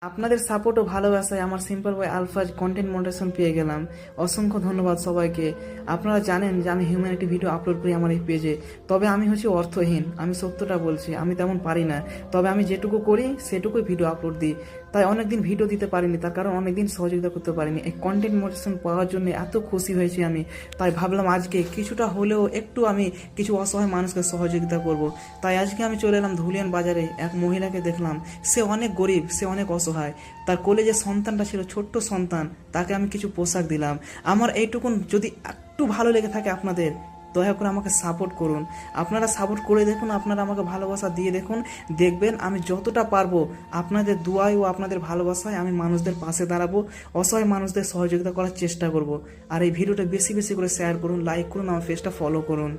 আপনাদের সাপোর্ট ও ভালোবাসায় আমার সিম্পল বয় আলফাজ কন্টেন্ট মনিটাইজেশন পেয়ে গেলাম। অসংখ্য ধন্যবাদ সবাইকে। আপনারা জানেন যে আমি হিউম্যানিটি ভিডিও আপলোড করি আমার এই পেজে, তবে আমি হচ্ছে অর্থহীন। আমি সত্যটা বলছি, আমি তেমন পারি না, তবে আমি যেটুকু করি সেটুকুই ভিডিও আপলোড দিই। তাই অনেকদিন ভিডিও দিতে পারিনি, তার কারণ অনেকদিন সহযোগিতা করতে পারিনি। এই কন্টেন্ট মোটিভেশন পাওয়ার জন্য এত খুশি হয়েছি আমি, তাই ভাবলাম আজকে কিছুটা হলেও একটু আমি কিছু অসহায় মানুষকে সহযোগিতা করব। তাই আজকে আমি চলে এলাম ধুলিয়ান বাজারে। এক মহিলাকে দেখলাম, সে অনেক গরিব, সে অনেক অসহায়। তার কোলে যে সন্তানটা ছিল, ছোট্ট সন্তান, তাকে আমি কিছু পোশাক দিলাম। আমার এইটুকুন যদি একটু ভালো লেগে থাকে আপনাদের, দয়া করে আমাকে সাপোর্ট করুন। আপনারা সাপোর্ট করে দেখুন, আপনারা আমাকে ভালোবাসা দিয়ে দেখুন, দেখবেন আমি যতটা পারবো আপনাদের দুয়ায় ও আপনাদের ভালোবাসায় আমি মানুষদের পাশে দাঁড়াবো, অসহায় মানুষদের সহযোগিতা করার চেষ্টা করব। আর এই ভিডিওটা বেশি বেশি করে শেয়ার করুন, লাইক করুন, আমার পেজটা ফলো করুন।